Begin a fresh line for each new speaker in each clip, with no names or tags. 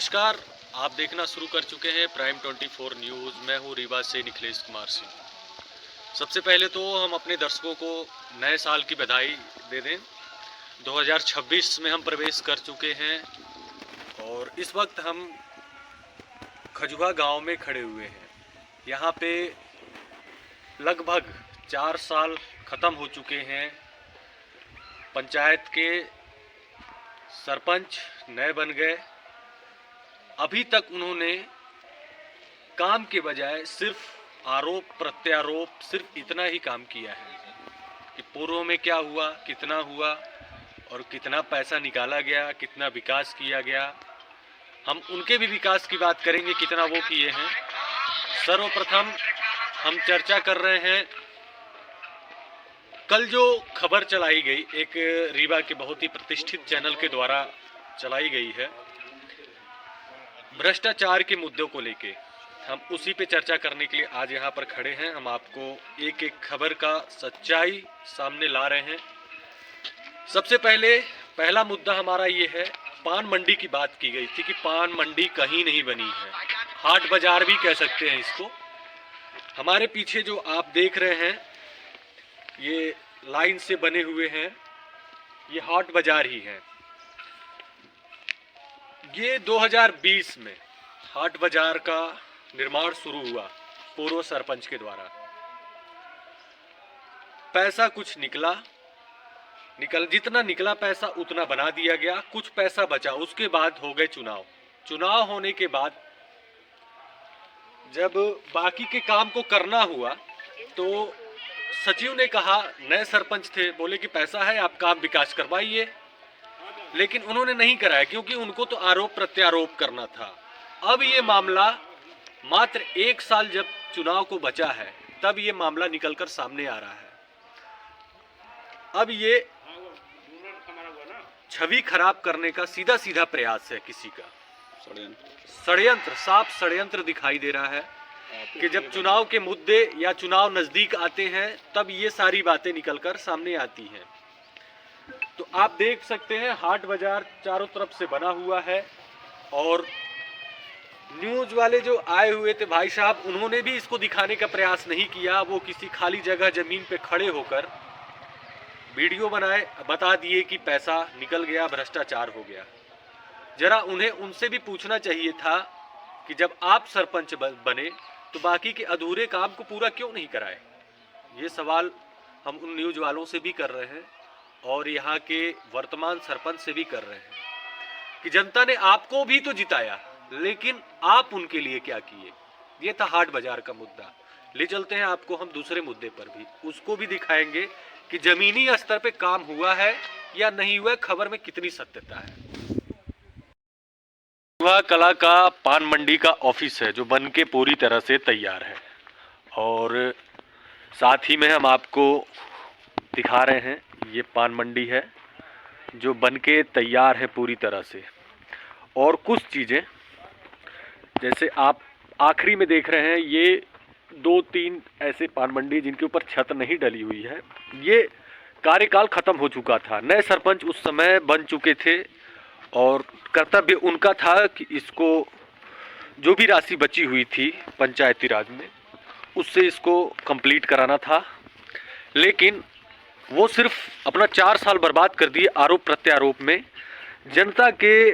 नमस्कार। आप देखना शुरू कर चुके हैं प्राइम 24 न्यूज़। मैं हूं रीवा से निखिलेश कुमार सिंह। सबसे पहले तो हम अपने दर्शकों को नए साल की बधाई दे दें। 2026 में हम प्रवेश कर चुके हैं और इस वक्त हम खजुआ गांव में खड़े हुए हैं। यहां पे लगभग 4 साल ख़त्म हो चुके हैं। पंचायत के सरपंच नए बन गए। अभी तक उन्होंने काम के बजाय सिर्फ आरोप प्रत्यारोप, सिर्फ इतना ही काम किया है कि पूर्व में क्या हुआ, कितना हुआ और कितना पैसा निकाला गया, कितना विकास किया गया। हम उनके भी विकास की बात करेंगे, कितना वो किए हैं। सर्वप्रथम हम चर्चा कर रहे हैं, कल जो खबर चलाई गई एक रीवा के बहुत ही प्रतिष्ठित चैनल के द्वारा चलाई गई है, भ्रष्टाचार के मुद्दों को लेके, हम उसी पे चर्चा करने के लिए आज यहाँ पर खड़े हैं। हम आपको एक एक खबर का सच्चाई सामने ला रहे हैं। सबसे पहला मुद्दा हमारा ये है, पान मंडी की बात की गई थी कि पान मंडी कहीं नहीं बनी है, हाट बाजार भी कह सकते हैं इसको। हमारे पीछे जो आप देख रहे हैं ये लाइन से बने हुए हैं, ये हाट बाजार ही है। ये 2020 में हाट बाजार का निर्माण शुरू हुआ पूर्व सरपंच के द्वारा। पैसा कुछ जितना निकला पैसा उतना बना दिया गया, कुछ पैसा बचा। उसके बाद हो गए चुनाव होने के बाद जब बाकी के काम को करना हुआ तो सचिव ने कहा, नए सरपंच थे, बोले कि पैसा है आप काम विकास करवाइए, लेकिन उन्होंने नहीं कराया क्योंकि उनको तो आरोप प्रत्यारोप करना था। अब ये मामला मात्र 1 साल जब चुनाव को बचा है तब ये मामला निकलकर सामने आ रहा है। अब ये छवि खराब करने का सीधा प्रयास है किसी का, षड्यंत्र, साफ षड्यंत्र दिखाई दे रहा है कि जब चुनाव के मुद्दे या चुनाव नजदीक आते हैं तब ये सारी बातें निकलकर सामने आती हैं। तो आप देख सकते हैं हाट बाजार चारों तरफ से बना हुआ है और न्यूज वाले जो आए हुए थे भाई साहब, उन्होंने भी इसको दिखाने का प्रयास नहीं किया। वो किसी खाली जगह जमीन पे खड़े होकर वीडियो बनाए, बता दिए कि पैसा निकल गया, भ्रष्टाचार हो गया। जरा उन्हें उनसे भी पूछना चाहिए था कि जब आप सरपंच बने तो बाकी के अधूरे काम को पूरा क्यों नहीं कराए। ये सवाल हम उन न्यूज वालों से भी कर रहे हैं और यहाँ के वर्तमान सरपंच से भी कर रहे हैं कि जनता ने आपको भी तो जिताया, लेकिन आप उनके लिए क्या किए। ये था हाट बाजार का मुद्दा। ले चलते हैं आपको हम दूसरे मुद्दे पर भी, उसको भी दिखाएंगे कि जमीनी स्तर पे काम हुआ है या नहीं हुआ, खबर में कितनी सत्यता है। युवा कला का पान मंडी का ऑफिस है जो बन के पूरी तरह से तैयार है और साथ ही में हम आपको दिखा रहे हैं ये पान मंडी है जो बन के तैयार है पूरी तरह से। और कुछ चीज़ें जैसे आप आखिरी में देख रहे हैं, ये 2-3 ऐसे पान मंडी जिनके ऊपर छत नहीं डली हुई है। ये कार्यकाल खत्म हो चुका था, नए सरपंच उस समय बन चुके थे और कर्तव्य उनका था कि इसको जो भी राशि बची हुई थी पंचायती राज में उससे इसको कंप्लीट कराना था। लेकिन वो सिर्फ अपना 4 साल बर्बाद कर दिए आरोप प्रत्यारोप में। जनता के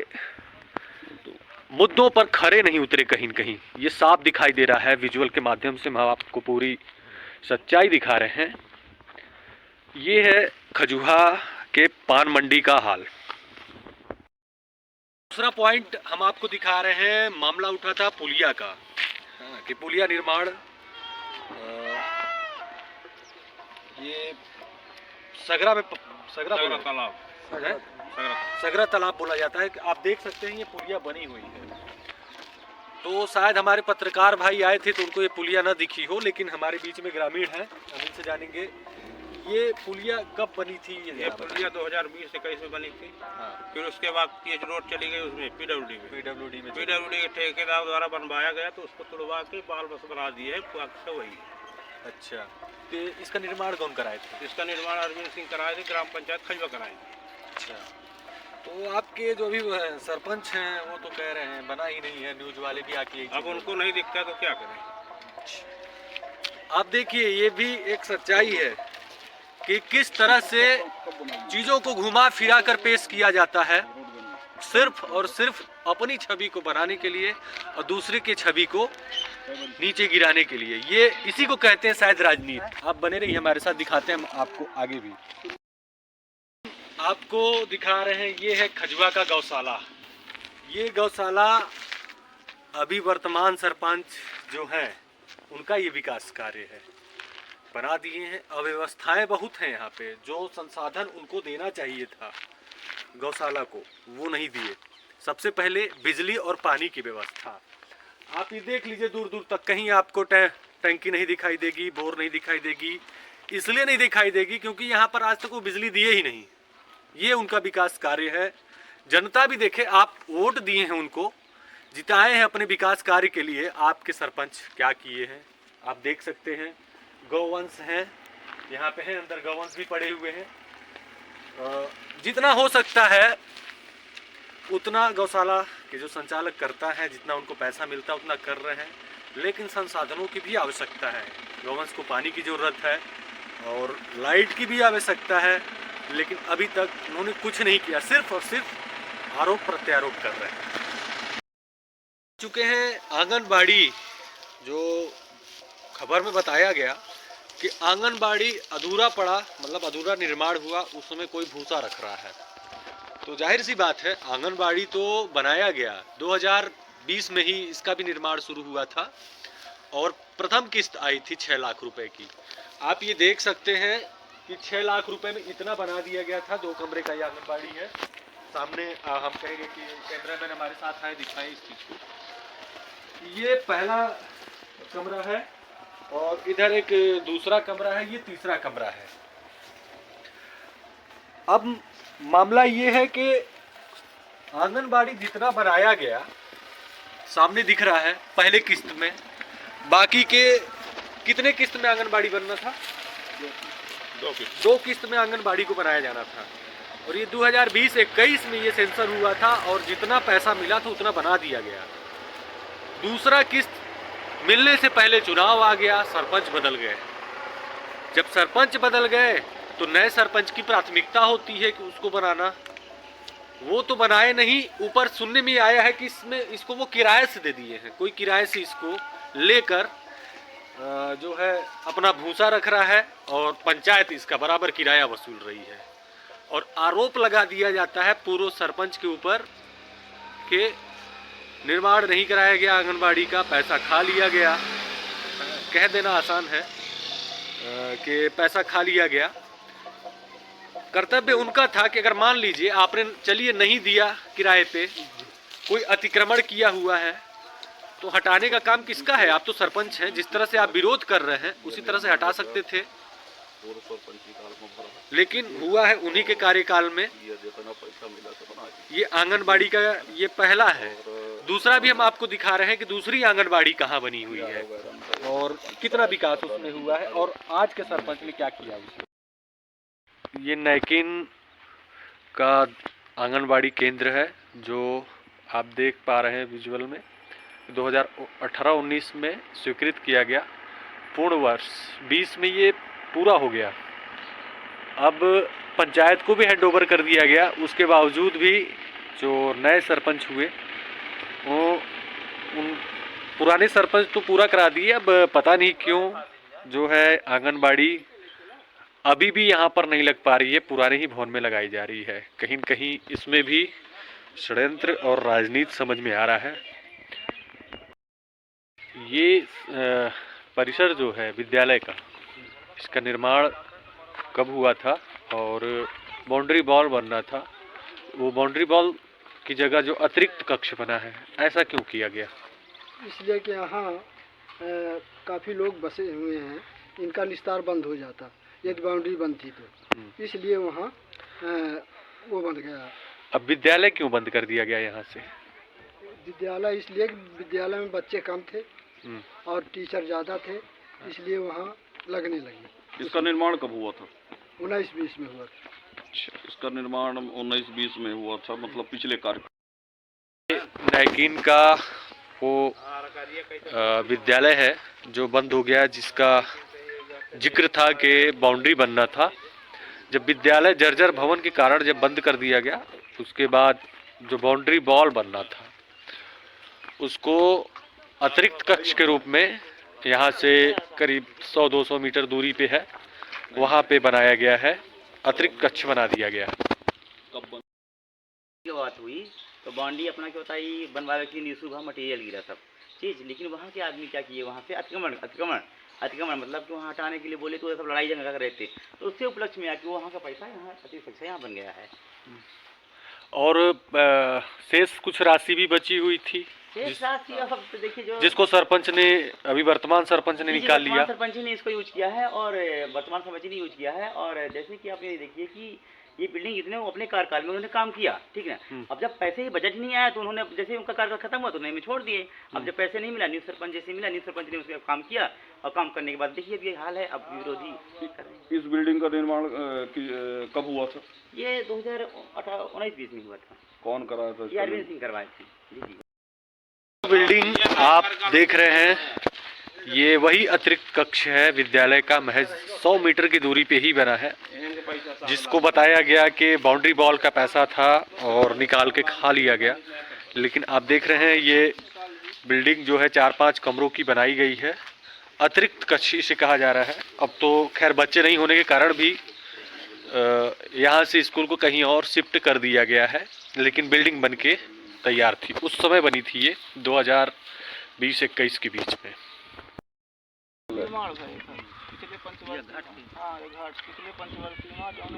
मुद्दों पर खरे नहीं उतरे कहीं न कहीं। ये साफ दिखाई दे रहा है, विजुअल के माध्यम से हम आपको पूरी सच्चाई दिखा रहे हैं। ये है खजुहा के पान मंडी का हाल। दूसरा पॉइंट हम आपको दिखा रहे हैं, मामला उठा था पुलिया का कि पुलिया निर्माण, ये सगरा तालाब बोला जाता है कि आप देख सकते हैं ये पुलिया बनी हुई है। तो शायद हमारे पत्रकार भाई आए थे तो उनको ये पुलिया ना दिखी हो, लेकिन हमारे बीच में ग्रामीण हैं, हम इनसे जानेंगे ये पुलिया कब बनी थी।
ये पुलिया 2020-21 में बनी थी। हाँ। फिर उसके बाद पीएच रोड चली गई, उसमें पीडब्ल्यूडी के ठेकेदार द्वारा बनवाया गया तो उसको तुड़वा के बाल बस बना दिए है, वही।
अच्छा, तो इसका निर्माण कौन कराए थे?
इसका निर्माण अरविंद सिंह कराए थे, ग्राम पंचायत खजुआ कराए थे।
अच्छा, तो आपके जो भी सरपंच हैं वो तो कह रहे हैं बना ही नहीं है, न्यूज वाले भी आके
अब उनको नहीं दिखता तो क्या करें।
आप देखिए ये भी एक सच्चाई है कि किस तरह से चीज़ों को घुमा फिरा कर पेश किया जाता है, सिर्फ और सिर्फ अपनी छवि को बनाने के लिए और दूसरे की छवि को नीचे गिराने के लिए। ये इसी को कहते हैं शायद राजनीति। आप बने रहिए हमारे साथ, दिखाते हैं हम आपको आगे भी। आपको दिखा रहे हैं, ये है खजुआ का गौशाला। ये गौशाला अभी वर्तमान सरपंच जो हैं उनका ये विकास कार्य है, बना दिए हैं। अव्यवस्थाएं बहुत हैं यहाँ पे, जो संसाधन उनको देना चाहिए था गौशाला को वो नहीं दिए। सबसे पहले बिजली और पानी की व्यवस्था आप ये देख लीजिए, दूर दूर तक कहीं आपको टंकी नहीं दिखाई देगी, बोर नहीं दिखाई देगी। इसलिए नहीं दिखाई देगी क्योंकि यहाँ पर आज तक वो बिजली दिए ही नहीं। ये उनका विकास कार्य है। जनता भी देखे, आप वोट दिए हैं उनको, जिताए हैं अपने विकास कार्य के लिए। आपके सरपंच क्या किए हैं आप देख सकते हैं। गौवंश हैं यहाँ पे, हैं अंदर गौवंश भी पड़े हुए हैं। जितना हो सकता है उतना गौशाला के जो संचालक करता है, जितना उनको पैसा मिलता है उतना कर रहे हैं, लेकिन संसाधनों की भी आवश्यकता है। गौवंश को पानी की ज़रूरत है और लाइट की भी आवश्यकता है, लेकिन अभी तक उन्होंने कुछ नहीं किया, सिर्फ और सिर्फ आरोप प्रत्यारोप कर रहे हैं। चुके हैं आंगनबाड़ी, जो खबर में बताया गया कि आंगनबाड़ी अधूरा पड़ा, मतलब अधूरा निर्माण हुआ, उसमें कोई भूसा रख रहा है। तो जाहिर सी बात है आंगनबाड़ी तो बनाया गया, 2020 में ही इसका भी निर्माण शुरू हुआ था और प्रथम किस्त आई थी 6 लाख रुपए की। आप ये देख सकते हैं कि 6 लाख रुपए में इतना बना दिया गया था। 2 कमरे का ये आंगनबाड़ी है। सामने हम कहेंगे कि कैमरामैन हमारे साथ आए, दिखाएं इस चीज़ को। ये पहला कमरा है और इधर एक दूसरा कमरा है, ये तीसरा कमरा है। अब मामला ये है कि आंगनबाड़ी जितना बनाया गया सामने दिख रहा है पहले किस्त में, बाकी के कितने किस्त में आंगनबाड़ी बनना था? 2 किस्त में आंगनबाड़ी को बनाया जाना था और ये 2020-21 में ये सेंसर हुआ था और जितना पैसा मिला था उतना बना दिया गया। दूसरा किस्त मिलने से पहले चुनाव आ गया, सरपंच बदल गए। जब सरपंच बदल गए तो नए सरपंच की प्राथमिकता होती है कि उसको बनाना, वो तो बनाए नहीं। ऊपर सुनने में आया है कि इसको वो किराए से दे दिए हैं, कोई किराए से इसको लेकर जो है अपना भूसा रख रहा है और पंचायत इसका बराबर किराया वसूल रही है। और आरोप लगा दिया जाता है पूर्व सरपंच के ऊपर कि निर्माण नहीं कराया गया आंगनबाड़ी का, पैसा खा लिया गया। कह देना आसान है कि पैसा खा लिया गया। कर्तव्य उनका था कि अगर मान लीजिए आपने चलिए नहीं दिया किराए पे, कोई अतिक्रमण किया हुआ है तो हटाने का काम किसका है? आप तो सरपंच हैं, जिस तरह से आप विरोध कर रहे हैं उसी तरह से हटा सकते थे, लेकिन हुआ है उन्हीं के कार्यकाल में। ये आंगनबाड़ी का ये पहला है। दूसरा भी हम आपको दिखा रहे हैं कि दूसरी आंगनबाड़ी कहाँ बनी हुई है और कितना विकास उसमें हुआ है और आज के सरपंच ने क्या किया उसमें। ये नैकिन का आंगनबाड़ी केंद्र है जो आप देख पा रहे हैं विजुअल में। 2018-19 में स्वीकृत किया गया, पूर्ण वर्ष 20 में ये पूरा हो गया। अब पंचायत को भी हैंडओवर कर दिया गया। उसके बावजूद भी जो नए सरपंच हुए वो उन पुराने सरपंच तो पूरा करा दिए। अब पता नहीं क्यों जो है आंगनबाड़ी अभी भी यहाँ पर नहीं लग पा रही है, पुराने ही भवन में लगाई जा रही है। कहीं न कहीं इसमें भी षड्यंत्र और राजनीति समझ में आ रहा है। ये परिसर जो है विद्यालय का, इसका निर्माण कब हुआ था और बाउंड्री वॉल बनना था, वो बाउंड्री वॉल की जगह जो अतिरिक्त कक्ष बना है, ऐसा क्यों किया गया?
इसलिए कि यहाँ काफ़ी लोग बसे हुए हैं, इनका निस्तार बंद हो जाता यदि बाउंड्री बनती तो, इसलिए वहाँ वो बन गया।
अब विद्यालय क्यों बंद कर दिया गया यहाँ से?
विद्यालय इसलिए कि विद्यालय में बच्चे कम थे और टीचर ज़्यादा थे, इसलिए वहाँ लगने लगी।
इसका निर्माण कब हुआ था?
19-20 में हुआ था।
अच्छा, इसका निर्माण 1920 में हुआ था, मतलब पिछले कार्य।
नैकिन का वो विद्यालय है जो बंद हो गया, जिसका जिक्र था कि बाउंड्री बनना था। जब विद्यालय जर्जर भवन के कारण जब बंद कर दिया गया, उसके बाद जो बाउंड्री वॉल बनना था उसको अतिरिक्त कक्ष के रूप में यहाँ से करीब 100-200 मीटर दूरी पे है, वहाँ पे बनाया गया है, अतिरिक्त कक्ष बना दिया गया।
जो बात हुई तो बाउंड्री अपना क्या होता है बनवाने के लिए सुबह मटेरियल गिरा सब चीज़, लेकिन वहाँ के आदमी क्या किए, वहाँ पे अतिक्रमण मतलब कि वहाँ हटाने के लिए बोले तो सब लड़ाई झगड़ा कर रहे थे, तो उससे उपलक्ष्य में आके वहाँ का पैसा यहाँ अतिरिक्त यहाँ बन गया है।
और शेष कुछ राशि भी बची हुई थी
देखिए जो
जिसको सरपंच ने, अभी वर्तमान सरपंच ने निकाल लिया।
सरपंच ने इसको यूज किया है और वर्तमान सरपंच ने यूज किया है। और जैसे कि आप ये देखिए कि ये बिल्डिंग इतने अपने कार्यकाल में उन्होंने काम किया, ठीक है। अब जब पैसे ही बजट नहीं आया तो उन्होंने जैसे उनका कार्यकाल खत्म हुआ तो उन्होंने छोड़ दिए। अब जब पैसे नहीं मिला, न्यू सरपंच जैसे मिला, न्यू सरपंच ने उसका काम किया और काम करने के बाद देखिए अब ये हाल है। अब विरोधी
इस बिल्डिंग का निर्माण कब हुआ था?
ये 2019-20 में हुआ था।
कौन कराया था?
ये अरविंद सिंह करवाए थे जी।
बिल्डिंग आप देख रहे हैं, ये वही अतिरिक्त कक्ष है विद्यालय का, महज 100 मीटर की दूरी पे ही बना है, जिसको बताया गया कि बाउंड्री वॉल का पैसा था और निकाल के खा लिया गया। लेकिन आप देख रहे हैं ये बिल्डिंग जो है 4-5 कमरों की बनाई गई है, अतिरिक्त कक्ष इसे कहा जा रहा है। अब तो खैर बच्चे नहीं होने के कारण भी यहाँ से स्कूल को कहीं और शिफ्ट कर दिया गया है, लेकिन बिल्डिंग बन के तैयार थी। उस समय बनी थी ये 2020-21 के बीच में।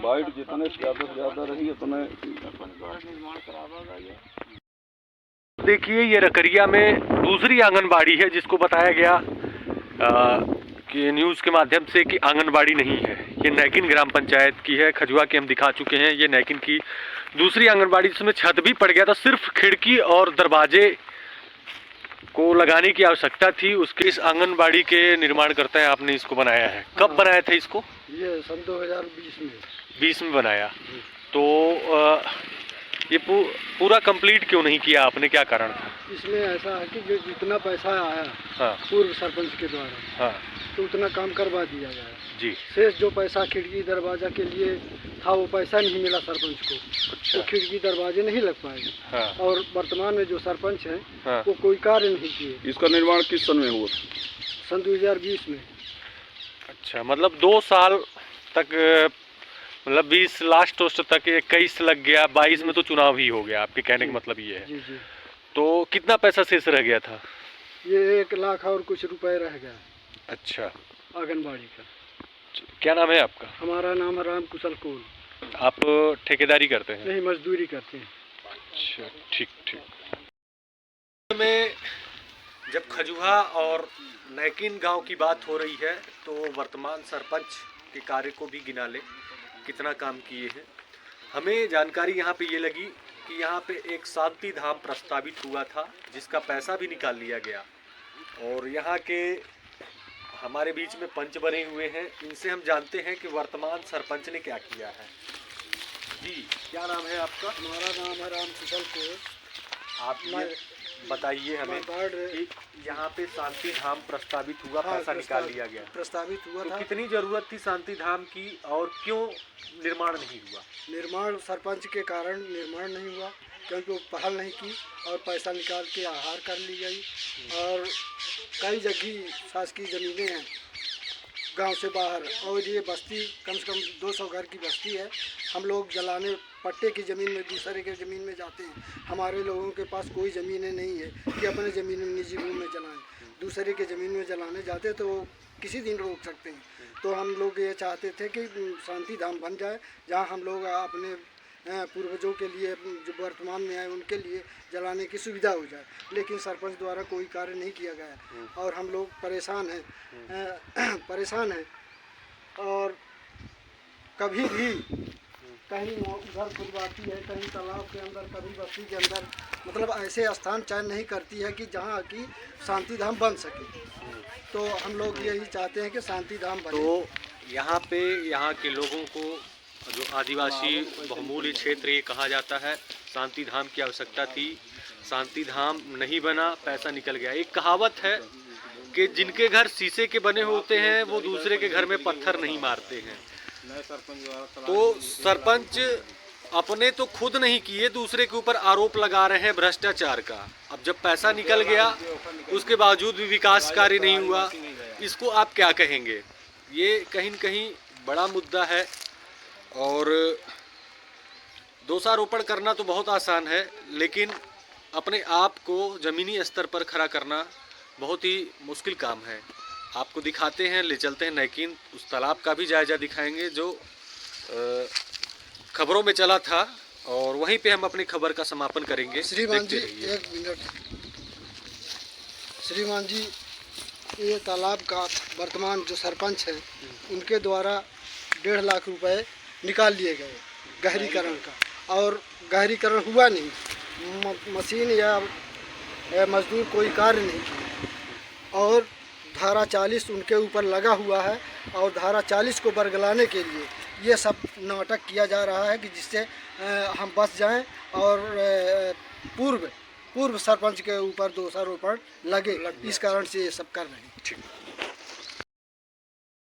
लाइट जितने ज्यादा रही उतने
देखिए ये रकरिया में दूसरी आंगनबाड़ी है, जिसको बताया गया कि न्यूज़ के माध्यम से कि आंगनबाड़ी नहीं है, ये नैकिन ग्राम पंचायत की है। खजुआ की हम दिखा चुके हैं, ये नैकिन की दूसरी आंगनबाड़ी, जिसमें छत भी पड़ गया था, सिर्फ खिड़की और दरवाजे को लगाने की आवश्यकता थी। उसके इस आंगनबाड़ी के निर्माण करता है आपने इसको बनाया है। कब बनाया था इसको?
ये सन 2020 में
बनाया। तो ये पूरा कंप्लीट क्यों नहीं किया आपने, क्या कारण था?
इसमें ऐसा है कि जितना पैसा आया
हाँ।
पूर्व सरपंच के द्वारा,
हाँ,
तो उतना काम करवा दिया गया
जी।
शेष जो पैसा खिड़की दरवाजा के लिए था वो पैसा नहीं मिला सरपंच को।
अच्छा।
तो खिड़की दरवाजे नहीं लग पाए।
हाँ।
और वर्तमान में जो सरपंच हैं
हाँ।
वो कोई कार्य नहीं किए।
इसका निर्माण किस सन में हुआ?
सन 2020 में।
अच्छा, मतलब 2 साल तक, मतलब 20 लास्ट तक 21 लग गया, 22 में तो चुनाव ही हो गया, आपके कहने का मतलब ये है।
जी जी।
तो कितना पैसा शेष रह गया था?
ये 1 लाख और कुछ रुपए रह गया।
अच्छा।
आंगनबाड़ी का।
क्या नाम है आपका?
हमारा नाम है राम कुशल कोल।
आप ठेकेदारी करते हैं?
नहीं, मजदूरी करते हैं।
अच्छा, ठीक ठीक। में जब खजुहा और नैकिन गांव की बात हो रही है तो वर्तमान सरपंच के कार्य को भी गिना ले, कितना काम किए हैं। हमें जानकारी यहाँ पे ये लगी कि यहाँ पे एक शांति धाम प्रस्तावित हुआ था, जिसका पैसा भी निकाल लिया गया। और यहाँ के हमारे बीच में पंच बने हुए हैं, इनसे हम जानते हैं कि वर्तमान सरपंच ने क्या किया है। जी, क्या नाम है आपका?
हमारा नाम है राम कुशल कोल।
आप ये बताइए हमें कि यहाँ पे शांति धाम प्रस्तावित हुआ, पैसा निकाल लिया गया,
प्रस्तावित हुआ था।
कितनी जरूरत थी शांति धाम की और क्यों निर्माण नहीं हुआ?
निर्माण सरपंच के कारण निर्माण नहीं हुआ, क्योंकि वो पहल नहीं की और पैसा निकाल के आहार कर ली गई। और कई जगह शासकीय ज़मीनें हैं गांव से बाहर, और ये बस्ती कम से कम 200 घर की बस्ती है। हम लोग जलाने पट्टे की ज़मीन में दूसरे के ज़मीन में जाते हैं। हमारे लोगों के पास कोई ज़मीनें नहीं है कि अपने ज़मीन में निजी रूप में जलाएं। दूसरे के ज़मीन में जलाने जाते तो वो किसी दिन रोक सकते हैं। तो हम लोग ये चाहते थे कि शांति धाम बन जाए, जहाँ हम लोग अपने पूर्वजों के लिए जो वर्तमान में आए उनके लिए जलाने की सुविधा हो जाए। लेकिन सरपंच द्वारा कोई कार्य नहीं किया गया और हम लोग परेशान हैं। और कभी भी कहीं उधर खुलवाती है, कहीं तालाब के अंदर, कभी बस्ती के अंदर, मतलब ऐसे स्थान चयन नहीं करती है कि जहाँ की शांति धाम बन सके। तो हम लोग यही चाहते हैं कि शांति धाम बने।
तो यहाँ पे यहाँ के लोगों को जो आदिवासी बहुमूल्य क्षेत्र ये कहा जाता है, शांति धाम की आवश्यकता थी, शांति धाम नहीं बना, पैसा निकल गया। एक कहावत है कि जिनके घर शीशे के बने होते हैं वो दूसरे के घर में पत्थर नहीं मारते हैं। तो सरपंच अपने तो खुद नहीं किए, दूसरे के ऊपर आरोप लगा रहे हैं भ्रष्टाचार का। अब जब पैसा निकल गया उसके बावजूद भी विकास कार्य नहीं हुआ, इसको आप क्या कहेंगे? ये कहीं न कहीं बड़ा मुद्दा है और दोषारोपण करना तो बहुत आसान है, लेकिन अपने आप को ज़मीनी स्तर पर खड़ा करना बहुत ही मुश्किल काम है। आपको दिखाते हैं, ले चलते हैं नैकिन, उस तालाब का भी जायज़ा दिखाएंगे जो खबरों में चला था, और वहीं पे हम अपनी खबर का समापन करेंगे।
श्रीमान जी एक मिनट। श्रीमान जी, ये तालाब का वर्तमान जो सरपंच हैं उनके द्वारा 1.5 लाख रुपए निकाल लिए गए गहरीकरण का, और गहरीकरण हुआ नहीं, मशीन या मजदूर कोई कार्य नहीं किया, और धारा 40 उनके ऊपर लगा हुआ है, और धारा 40 को बरगलाने के लिए ये सब नाटक किया जा रहा है कि जिससे हम बच जाएं और पूर्व सरपंच के ऊपर दोषारोपण लगे, इस कारण से ये सब कर रहे हैं।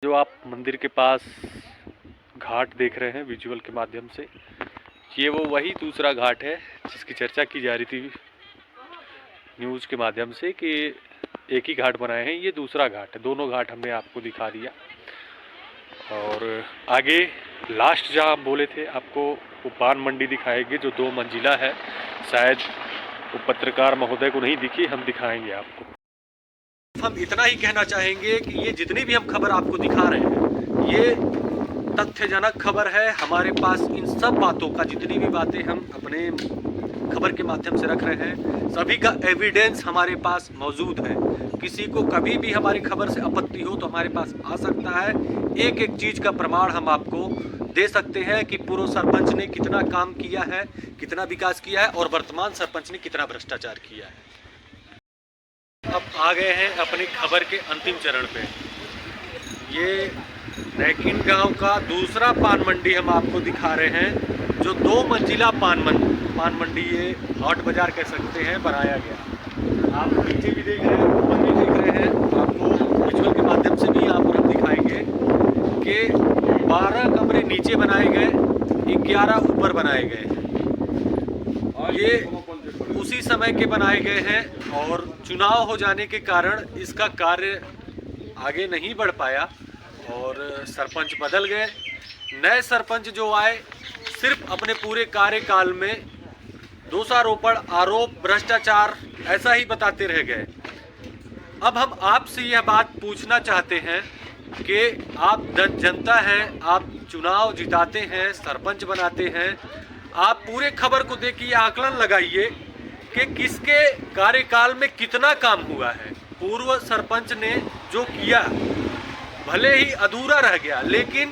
जो आप मंदिर के पास घाट देख रहे हैं विजुअल के माध्यम से, ये वो वही दूसरा घाट है जिसकी चर्चा की जा रही थी न्यूज़ के माध्यम से कि एक ही घाट बनाए हैं, ये दूसरा घाट है। दोनों घाट हमने आपको दिखा दिया, और आगे लास्ट जहाँ हम बोले थे आपको वो पान मंडी दिखाएंगे जो 2 मंजिला है। शायद वो पत्रकार महोदय को नहीं दिखी, हम दिखाएंगे आपको। हम इतना ही कहना चाहेंगे कि ये जितनी भी हम खबर आपको दिखा रहे हैं ये तथ्यजनक खबर है। हमारे पास इन सब बातों का, जितनी भी बातें हम अपने खबर के माध्यम से रख रहे हैं, सभी का एविडेंस हमारे पास मौजूद है। किसी को कभी भी हमारी खबर से आपत्ति हो तो हमारे पास आ सकता है। एक एक चीज़ का प्रमाण हम आपको दे सकते हैं कि पूर्व सरपंच ने कितना काम किया है, कितना विकास किया है, और वर्तमान सरपंच ने कितना भ्रष्टाचार किया है। अब आ गए हैं अपनी खबर के अंतिम चरण पे। ये नैकिन गांव का दूसरा पान मंडी हम आपको दिखा रहे हैं जो 2 मंजिला पान मंडी, ये हॉट बाजार कह सकते हैं, बनाया गया। आप नीचे भी देख रहे हैं, ऊपर भी देख रहे हैं, आपको विजुअल के माध्यम से भी यहाँ पर हम दिखाएंगे कि 12 कमरे नीचे बनाए गए, 11 ऊपर बनाए गए। ये उसी समय के बनाए गए हैं, और चुनाव हो जाने के कारण इसका कार्य आगे नहीं बढ़ पाया और सरपंच बदल गए। नए सरपंच जो आए सिर्फ अपने पूरे कार्यकाल में दोषारोपण, आरोप, भ्रष्टाचार ऐसा ही बताते रह गए। अब हम आपसे यह बात पूछना चाहते हैं कि आप जनता हैं, आप चुनाव जिताते हैं, सरपंच बनाते हैं, आप पूरे खबर को देखिए, आकलन लगाइए कि किसके कार्यकाल में कितना काम हुआ है। पूर्व सरपंच ने जो किया भले ही अधूरा रह गया, लेकिन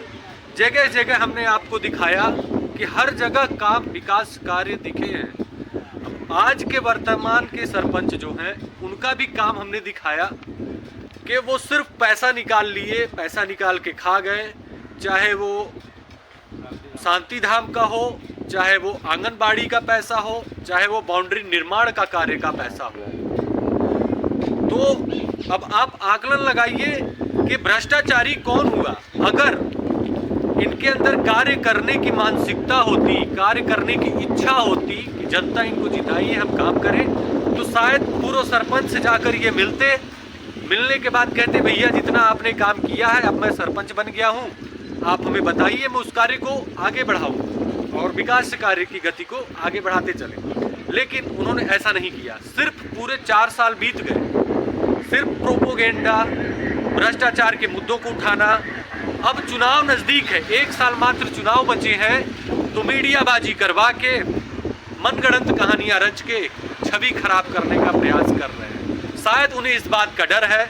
जगह जगह हमने आपको दिखाया कि हर जगह काम, विकास कार्य दिखे हैं। आज के वर्तमान के सरपंच जो हैं उनका भी काम हमने दिखाया कि वो सिर्फ पैसा निकाल लिए, पैसा निकाल के खा गए, चाहे वो शांति धाम का हो, चाहे वो आंगनबाड़ी का पैसा हो, चाहे वो बाउंड्री निर्माण का कार्य का पैसा हो। तो अब आप आकलन लगाइए कि भ्रष्टाचारी कौन हुआ। अगर इनके अंदर कार्य करने की मानसिकता होती, कार्य करने की इच्छा होती कि जनता इनको जिताइए, हम काम करें, तो शायद पूर्व सरपंच से जाकर ये मिलने के बाद कहते भैया जितना आपने काम किया है अब मैं सरपंच बन गया हूँ, आप हमें बताइए, मैं उस कार्य को आगे बढ़ाऊँ और विकास कार्य की गति को आगे बढ़ाते चले। लेकिन उन्होंने ऐसा नहीं किया। सिर्फ पूरे 4 साल बीत गए, सिर्फ प्रोपोगेंडा, भ्रष्टाचार के मुद्दों को उठाना। अब चुनाव नज़दीक है, 1 साल मात्र चुनाव बचे हैं, तो मीडियाबाजी करवा के, मनगढ़ंत कहानियां रच के छवि खराब करने का प्रयास कर रहे हैं। शायद उन्हें इस बात का डर है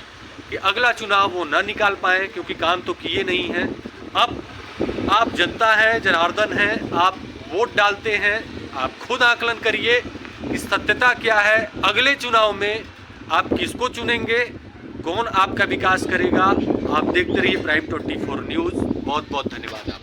कि अगला चुनाव वो न निकाल पाए, क्योंकि काम तो किए नहीं हैं। अब आप जनता हैं, जनार्दन हैं, आप वोट डालते हैं, आप खुद आकलन करिए कि सत्यता क्या है। अगले चुनाव में आप किसको चुनेंगे, कौन आपका विकास करेगा। आप देखते रहिए प्राइम 24 न्यूज़। बहुत बहुत धन्यवाद आप।